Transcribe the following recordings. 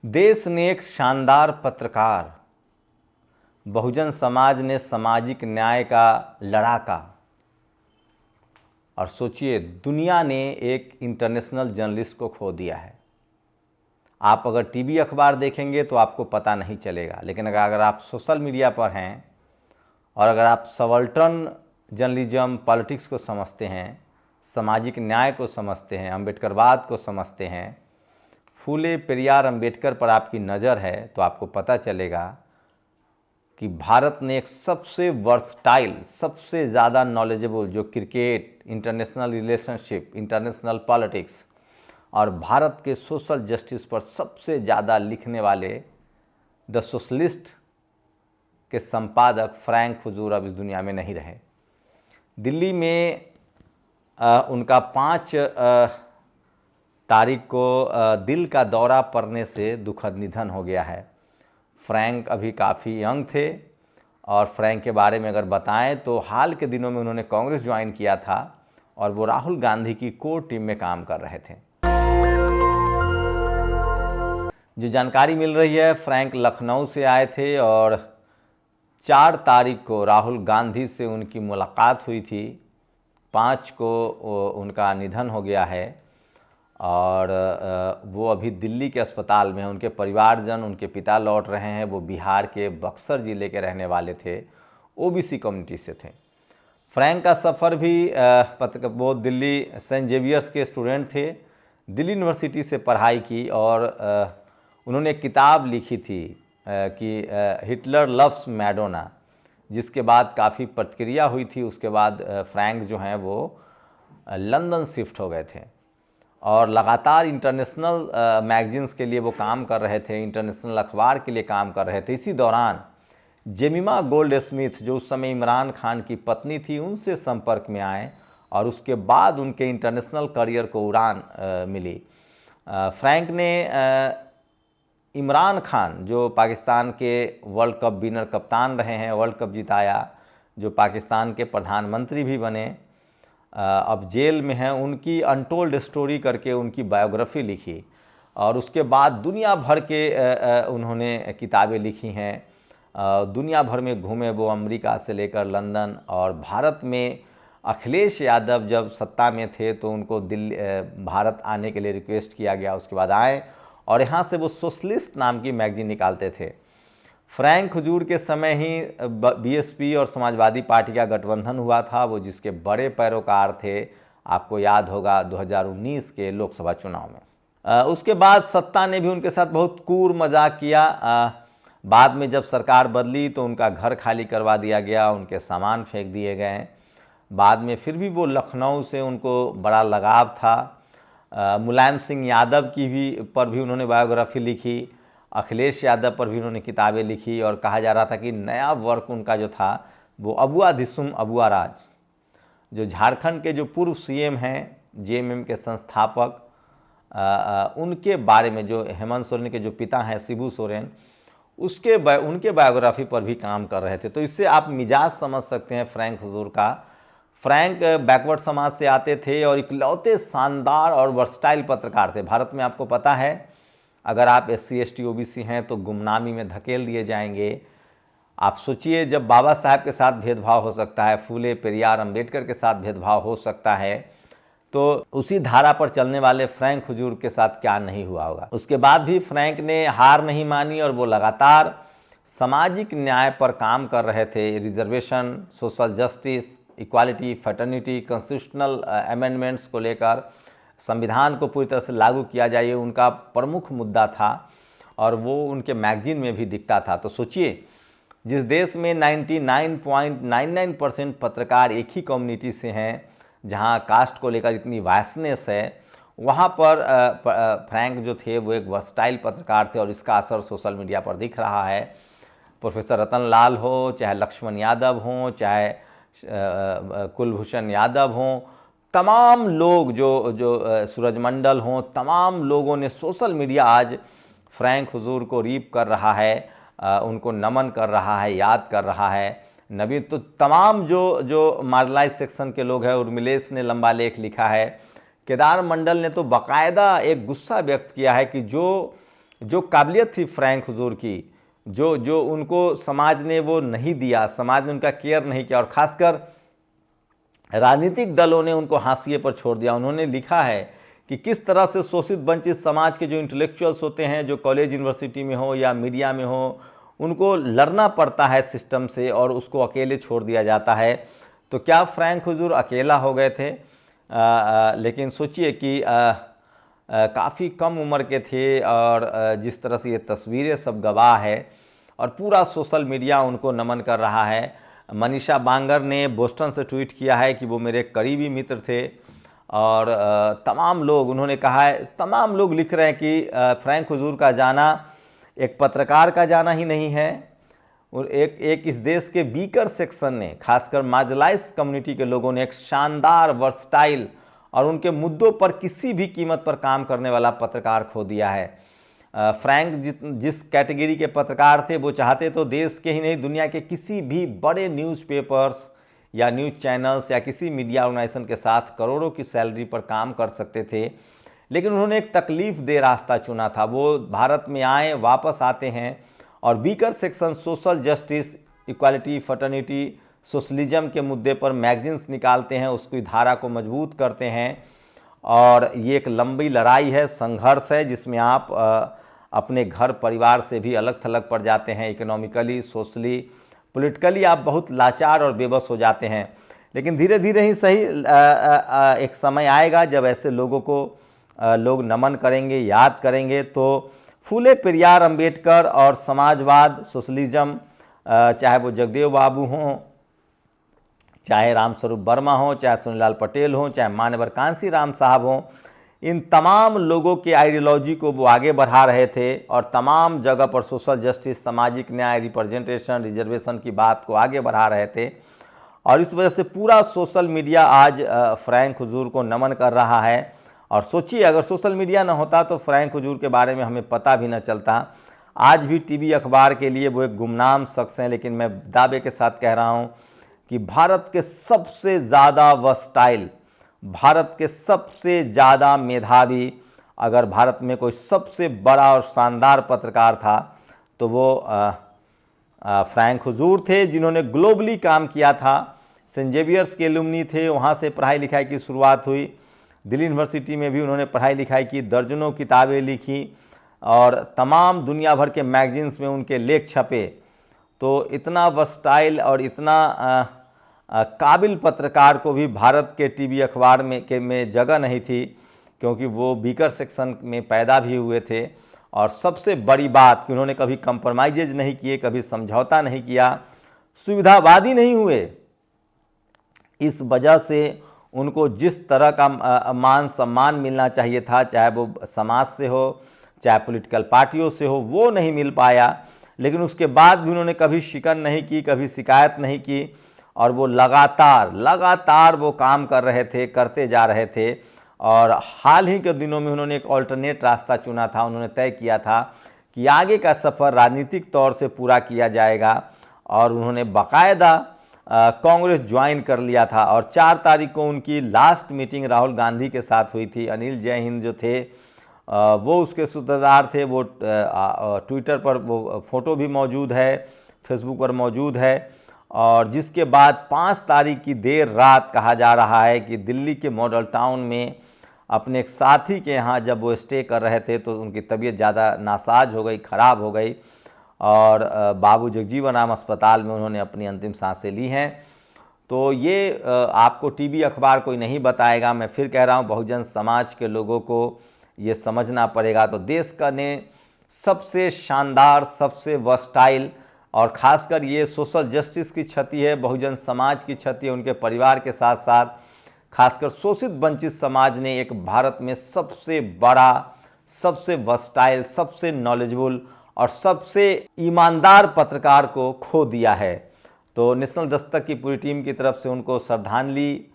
देश ने एक शानदार पत्रकार, बहुजन समाज ने सामाजिक न्याय का लड़ाका, और सोचिए दुनिया ने एक इंटरनेशनल जर्नलिस्ट को खो दिया है। आप अगर टीवी अखबार देखेंगे तो आपको पता नहीं चलेगा, लेकिन अगर आप सोशल मीडिया पर हैं और अगर आप सबाल्टर्न जर्नलिज्म, पॉलिटिक्स को समझते हैं, सामाजिक न्याय को समझते हैं, अम्बेडकरवाद को समझते हैं, फूले पेरियार अम्बेडकर पर आपकी नज़र है, तो आपको पता चलेगा कि भारत ने एक सबसे वर्सटाइल, सबसे ज़्यादा नॉलेजेबल, जो cricket, international relationship, international politics और भारत के सोशल जस्टिस पर सबसे ज़्यादा लिखने वाले द सोशलिस्ट के संपादक फ्रैंक हुजूर अब इस दुनिया में नहीं रहे। दिल्ली में उनका 5 तारीख को दिल का दौरा पड़ने से दुखद निधन हो गया है। फ्रैंक अभी काफ़ी यंग थे और फ्रैंक के बारे में अगर बताएं तो हाल के दिनों में उन्होंने कांग्रेस ज्वाइन किया था और वो राहुल गांधी की कोर टीम में काम कर रहे थे। जो जानकारी मिल रही है, फ्रैंक लखनऊ से आए थे और 4 तारीख को राहुल गांधी से उनकी मुलाकात हुई थी। 5 को उनका निधन हो गया है और वो अभी दिल्ली के अस्पताल में हैं। उनके परिवारजन, उनके पिता लौट रहे हैं। वो बिहार के बक्सर ज़िले के रहने वाले थे, ओबीसी कम्युनिटी से थे। फ्रैंक का सफ़र भी वो दिल्ली सेंट जेवियर्स के स्टूडेंट थे, दिल्ली यूनिवर्सिटी से पढ़ाई की और उन्होंने एक किताब लिखी थी कि हिटलर लव्स मैडोना, जिसके बाद काफ़ी प्रतिक्रिया हुई थी। उसके बाद फ्रैंक जो हैं वो लंदन शिफ्ट हो गए थे और लगातार इंटरनेशनल मैगजीन्स के लिए वो काम कर रहे थे, इंटरनेशनल अखबार के लिए काम कर रहे थे। इसी दौरान जेमिमा गोल्ड स्मिथ, जो उस समय इमरान खान की पत्नी थी, उनसे संपर्क में आए और उसके बाद उनके इंटरनेशनल करियर को उड़ान मिली। फ्रैंक ने इमरान खान, जो पाकिस्तान के वर्ल्ड कप विनर कप्तान रहे हैं, वर्ल्ड कप जिताया, जो पाकिस्तान के प्रधानमंत्री भी बने, अब जेल में हैं, उनकी अनटोल्ड स्टोरी करके उनकी बायोग्राफी लिखी और उसके बाद दुनिया भर के उन्होंने किताबें लिखी हैं। दुनिया भर में घूमे वो, अमेरिका से लेकर लंदन, और भारत में अखिलेश यादव जब सत्ता में थे तो उनको भारत आने के लिए रिक्वेस्ट किया गया। उसके बाद आए और यहाँ से वो सोशलिस्ट नाम की मैगजीन निकालते थे। फ्रैंक हुजूर के समय ही बीएसपी और समाजवादी पार्टी का गठबंधन हुआ था, वो जिसके बड़े पैरोकार थे, आपको याद होगा 2019 के लोकसभा चुनाव में। उसके बाद सत्ता ने भी उनके साथ बहुत कूर मजाक किया। बाद में जब सरकार बदली तो उनका घर खाली करवा दिया गया, उनके सामान फेंक दिए गए। बाद में फिर भी वो लखनऊ से उनको बड़ा लगाव था। मुलायम सिंह यादव पर भी उन्होंने बायोग्राफी लिखी, अखिलेश यादव पर भी उन्होंने किताबें लिखी और कहा जा रहा था कि नया वर्क उनका जो था वो अबुआ दिसुम अबुआ राज, जो झारखंड के जो पूर्व सीएम हैं, जेएमएम के संस्थापक, उनके बारे में, जो हेमंत सोरेन के जो पिता हैं शिबू सोरेन, उनके बायोग्राफी पर भी काम कर रहे थे। तो इससे आप मिजाज समझ सकते हैं फ्रैंक हुजूर का। फ्रैंक बैकवर्ड समाज से आते थे और इकलौते शानदार और वर्सटाइल पत्रकार थे। भारत में आपको पता है, अगर आप SC ST OBC हैं तो गुमनामी में धकेल दिए जाएंगे। आप सोचिए, जब बाबा साहब के साथ भेदभाव हो सकता है, फूले पेरियार अम्बेडकर के साथ भेदभाव हो सकता है, तो उसी धारा पर चलने वाले फ्रैंक हुजूर के साथ क्या नहीं हुआ होगा। उसके बाद भी फ्रैंक ने हार नहीं मानी और वो लगातार सामाजिक न्याय पर काम कर रहे थे। Reservation, social justice, equality, fraternity, constitutional amendments को लेकर संविधान को पूरी तरह से लागू किया जाए, ये उनका प्रमुख मुद्दा था और वो उनके मैगजीन में भी दिखता था। तो सोचिए, जिस देश में 99.99% पत्रकार एक ही कम्युनिटी से हैं, जहां कास्ट को लेकर इतनी वायसनेस है, वहां पर फ्रैंक जो थे वो एक वर्सटाइल पत्रकार थे और इसका असर सोशल मीडिया पर दिख रहा है। प्रोफेसर रतन लाल हो, चाहे लक्ष्मण यादव हों, चाहे कुलभूषण यादव हों, तमाम लोग, जो सूरजमंडल हों, तमाम लोगों ने सोशल मीडिया आज फ्रैंक हुजूर को रीप कर रहा है, उनको नमन कर रहा है, याद कर रहा है। नवीन तो तमाम जो मार्जिनलाइज सेक्शन के लोग हैं, उर्मिलेश ने लंबा लेख लिखा है, केदार मंडल ने तो बाकायदा एक गुस्सा व्यक्त किया है कि जो जो काबिलियत थी फ्रैंक हुजूर की, जो जो उनको समाज ने वो नहीं दिया, समाज ने उनका केयर नहीं किया, और ख़ासकर राजनीतिक दलों ने उनको हाशिए पर छोड़ दिया। उन्होंने लिखा है कि किस तरह से शोषित वंचित समाज के जो इंटेलेक्चुअल्स होते हैं, जो कॉलेज यूनिवर्सिटी में हो या मीडिया में हो, उनको लड़ना पड़ता है सिस्टम से और उसको अकेले छोड़ दिया जाता है। तो क्या फ्रैंक हुजूर अकेला हो गए थे? लेकिन सोचिए कि काफ़ी कम उम्र के थे, और जिस तरह से ये तस्वीरें सब गवाह है, और पूरा सोशल मीडिया उनको नमन कर रहा है। मनीषा बांगर ने बोस्टन से ट्वीट किया है कि वो मेरे करीबी मित्र थे, और तमाम लोग, उन्होंने कहा है, तमाम लोग लिख रहे हैं कि फ्रैंक हुजूर का जाना एक पत्रकार का जाना ही नहीं है, और एक इस देश के वीकर सेक्शन ने, खासकर मार्जिनलाइज्ड कम्युनिटी के लोगों ने एक शानदार, वर्सटाइल और उनके मुद्दों पर किसी भी कीमत पर काम करने वाला पत्रकार खो दिया है। फ्रैंक जिस कैटेगरी के पत्रकार थे, वो चाहते तो देश के ही नहीं, दुनिया के किसी भी बड़े न्यूज़पेपर्स या न्यूज़ चैनल्स या किसी मीडिया ऑर्गेनाइजेशन के साथ करोड़ों की सैलरी पर काम कर सकते थे। लेकिन उन्होंने एक तकलीफ दे रास्ता चुना था। वो भारत में आए, वापस आते हैं, और weaker section, social justice, equality, fraternity, socialism के मुद्दे पर मैगजीन्स निकालते हैं, उसकी धारा को मजबूत करते हैं। और ये एक लंबी लड़ाई है, संघर्ष है, जिसमें आप अपने घर परिवार से भी अलग थलग पड़ जाते हैं। इकोनॉमिकली, सोशली, पॉलिटिकली आप बहुत लाचार और बेबस हो जाते हैं। लेकिन धीरे धीरे ही सही एक समय आएगा जब ऐसे लोगों को लोग नमन करेंगे, याद करेंगे। तो फूले पेरियार, अंबेडकर और समाजवाद, सोशलिज्म, चाहे वो जगदेव बाबू हों, चाहे रामस्वरूप वर्मा हों, चाहे सुनीलाल पटेल हों, चाहे मान्यवर कांसी राम साहब हों, इन तमाम लोगों के आइडियोलॉजी को वो आगे बढ़ा रहे थे, और तमाम जगह पर सोशल जस्टिस, सामाजिक न्याय, रिप्रेजेंटेशन, रिजर्वेशन की बात को आगे बढ़ा रहे थे। और इस वजह से पूरा सोशल मीडिया आज फ्रैंक हुजूर को नमन कर रहा है। और सोचिए, अगर सोशल मीडिया न होता तो फ्रैंक हुजूर के बारे में हमें पता भी न चलता। आज भी टीवी अखबार के लिए वो एक गुमनाम शख्स हैं, लेकिन मैं दावे के साथ कह रहा हूँ कि भारत के सबसे ज़्यादा वर्सटाइल, भारत के सबसे ज़्यादा मेधावी, अगर भारत में कोई सबसे बड़ा और शानदार पत्रकार था तो वो फ्रैंक हुजूर थे, जिन्होंने ग्लोबली काम किया था। सेंट जेवियर्स के एलुमनी थे, वहाँ से पढ़ाई लिखाई की शुरुआत हुई। दिल्ली यूनिवर्सिटी में भी उन्होंने पढ़ाई लिखाई की, दर्जनों किताबें लिखी, और तमाम दुनिया भर के मैगजीन्स में उनके लेख छपे। तो इतना वर्सटाइल और इतना काबिल पत्रकार को भी भारत के टीवी अखबार में जगह नहीं थी, क्योंकि वो वीकर सेक्शन में पैदा भी हुए थे। और सबसे बड़ी बात कि उन्होंने कभी कंप्रोमाइज़ नहीं किए, कभी समझौता नहीं किया, सुविधावादी नहीं हुए। इस वजह से उनको जिस तरह का मान सम्मान मिलना चाहिए था, चाहे वो समाज से हो, चाहे पॉलिटिकल पार्टियों से हो, वो नहीं मिल पाया। लेकिन उसके बाद भी उन्होंने कभी शिकन नहीं की, कभी शिकायत नहीं की, और वो लगातार वो काम कर रहे थे, करते जा रहे थे। और हाल ही के दिनों में उन्होंने एक ऑल्टरनेट रास्ता चुना था। उन्होंने तय किया था कि आगे का सफ़र राजनीतिक तौर से पूरा किया जाएगा, और उन्होंने बाकायदा कांग्रेस ज्वाइन कर लिया था। और 4 तारीख को उनकी लास्ट मीटिंग राहुल गांधी के साथ हुई थी। अनिल जय हिंद जो थे वो उसके सूत्रधार थे। वो ट्विटर पर वो फ़ोटो भी मौजूद है, फेसबुक पर मौजूद है। और जिसके बाद 5 तारीख की देर रात कहा जा रहा है कि दिल्ली के मॉडल टाउन में अपने एक साथी के यहाँ जब वो स्टे कर रहे थे तो उनकी तबीयत ज़्यादा नासाज हो गई, ख़राब हो गई, और बाबू जगजीवन राम अस्पताल में उन्होंने अपनी अंतिम सांसें ली हैं। तो ये आपको टीवी अखबार कोई नहीं बताएगा। मैं फिर कह रहा हूँ, बहुजन समाज के लोगों को ये समझना पड़ेगा। तो देश का ने सबसे शानदार, सबसे वर्सटाइल, और ख़ासकर ये सोशल जस्टिस की क्षति है, बहुजन समाज की क्षति है, उनके परिवार के साथ साथ खासकर शोषित वंचित समाज ने एक भारत में सबसे बड़ा, सबसे वर्सटाइल, सबसे नॉलेजेबल और सबसे ईमानदार पत्रकार को खो दिया है। तो नेशनल दस्तक की पूरी टीम की तरफ से उनको श्रद्धांजलि,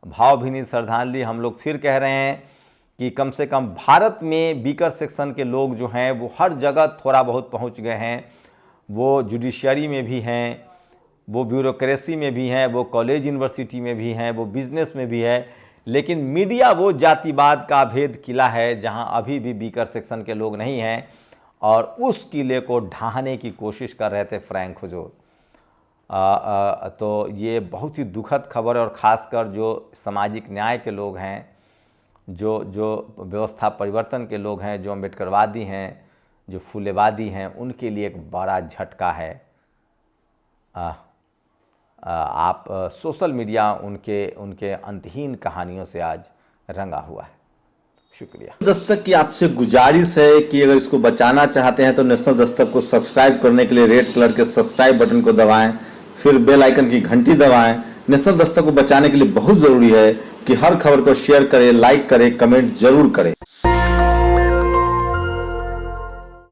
भावभीनी श्रद्धांजलि। हम लोग फिर कह रहे हैं कि कम से कम भारत में वीकर सेक्शन के लोग जो हैं वो हर जगह थोड़ा बहुत पहुंच गए हैं। वो जुडिशरी में भी हैं, वो ब्यूरोक्रेसी में भी हैं, वो कॉलेज यूनिवर्सिटी में भी हैं, वो बिजनेस में भी है। लेकिन मीडिया वो जातिवाद का भेद किला है जहां अभी भी वीकर सेक्शन के लोग नहीं हैं। और उस किले को ढहाने की कोशिश कर रहे थे फ्रैंक हुजूर। तो ये बहुत ही दुखद खबर है, और ख़ासकर जो सामाजिक न्याय के लोग हैं, जो व्यवस्था परिवर्तन के लोग हैं, जो अम्बेडकरवादी हैं, जो फुलेवादी हैं, उनके लिए एक बड़ा झटका है। आप सोशल मीडिया उनके अंतहीन कहानियों से आज रंगा हुआ है। शुक्रिया। दस्तक की आपसे गुजारिश है कि अगर इसको बचाना चाहते हैं तो नेशनल दस्तक को सब्सक्राइब करने के लिए रेड कलर के सब्सक्राइब बटन को दबाएं, फिर बेल आइकन की घंटी दबाएं। नेशनल दस्तक को बचाने के लिए बहुत जरूरी है कि हर खबर को शेयर करें, लाइक करें, कमेंट जरूर करें।